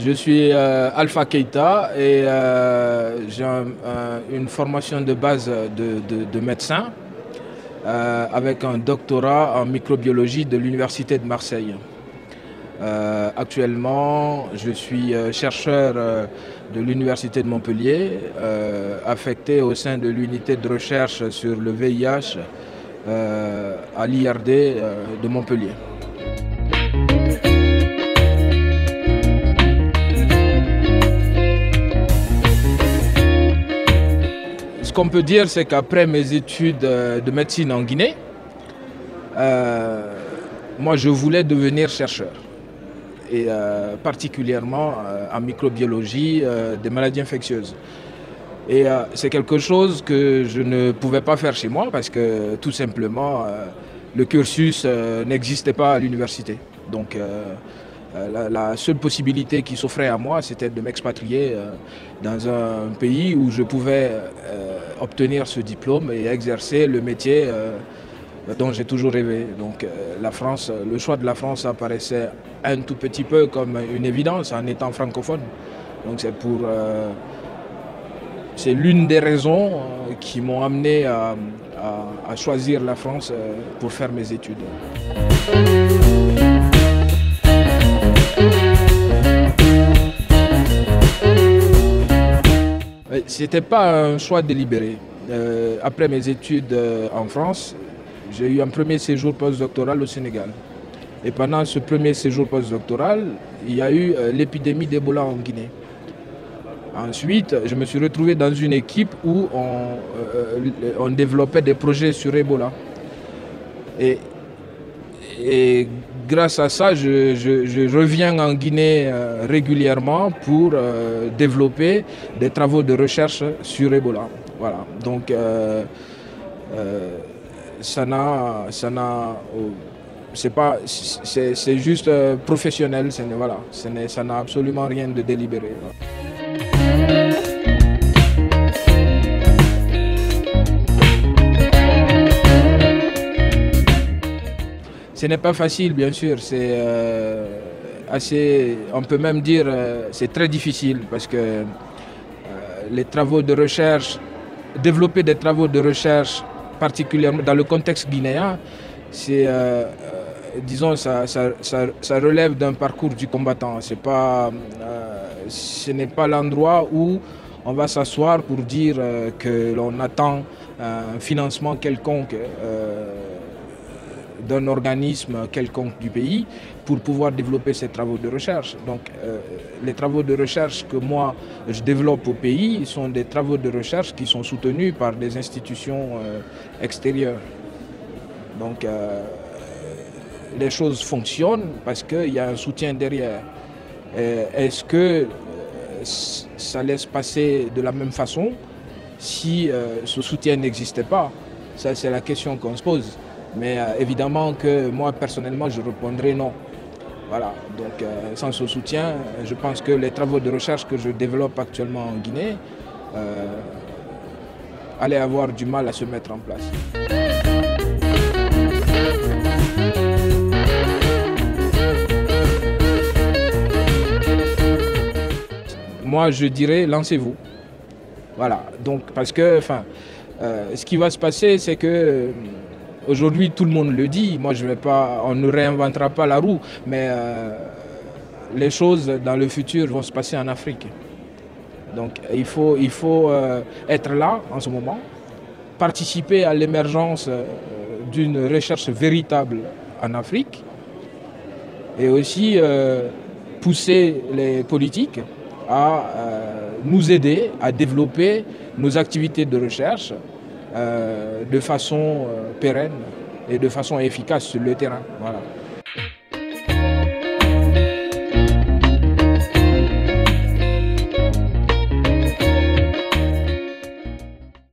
Je suis Alpha Keita et j'ai une formation de base de médecin avec un doctorat en microbiologie de l'Université de Marseille. Actuellement, je suis chercheur de l'Université de Montpellier, affecté au sein de l'unité de recherche sur le VIH à l'IRD de Montpellier. Ce qu'on peut dire, c'est qu'après mes études de médecine en Guinée, moi je voulais devenir chercheur, et particulièrement en microbiologie des maladies infectieuses. Et c'est quelque chose que je ne pouvais pas faire chez moi parce que tout simplement le cursus n'existait pas à l'université. Donc la seule possibilité qui s'offrait à moi, c'était de m'expatrier dans un pays où je pouvais obtenir ce diplôme et exercer le métier dont j'ai toujours rêvé. Donc la France, le choix de la France apparaissait un tout petit peu comme une évidence en étant francophone. Donc c'est l'une des raisons qui m'ont amené à choisir la France pour faire mes études. C'était pas un choix délibéré. Après mes études en France, j'ai eu un premier séjour postdoctoral au Sénégal. Et pendant ce premier séjour postdoctoral, il y a eu l'épidémie d'Ebola en Guinée. Ensuite, je me suis retrouvé dans une équipe où on développait des projets sur Ebola. Et grâce à ça, je reviens en Guinée régulièrement pour développer des travaux de recherche sur Ebola. Voilà. Donc, c'est juste professionnel. Voilà. Ça n'a absolument rien de délibéré. Ce n'est pas facile, bien sûr. C'est on peut même dire, c'est très difficile parce que les travaux de recherche, développer des travaux de recherche, particulièrement dans le contexte guinéen, c'est, disons, ça relève d'un parcours du combattant. Ce n'est pas l'endroit où on va s'asseoir pour dire que l'on attend un financement quelconque d'un organisme quelconque du pays pour pouvoir développer ces travaux de recherche. Donc les travaux de recherche que moi je développe au pays sont des travaux de recherche qui sont soutenus par des institutions extérieures. Donc les choses fonctionnent parce qu'il y a un soutien derrière. Est-ce que ça laisse passer de la même façon si ce soutien n'existait pas? Ça, c'est la question qu'on se pose. Mais évidemment que moi, personnellement, je répondrai non. Voilà. Donc, sans ce soutien, je pense que les travaux de recherche que je développe actuellement en Guinée allaient avoir du mal à se mettre en place. Moi, je dirais, lancez-vous. Voilà. Donc, parce que, ce qui va se passer, c'est que aujourd'hui, tout le monde le dit. Moi, on ne réinventera pas la roue, mais les choses dans le futur vont se passer en Afrique. Donc, il faut être là en ce moment, participer à l'émergence d'une recherche véritable en Afrique, et aussi pousser les politiques à nous aider à développer nos activités de recherche de façon pérenne et de façon efficace sur le terrain. Voilà.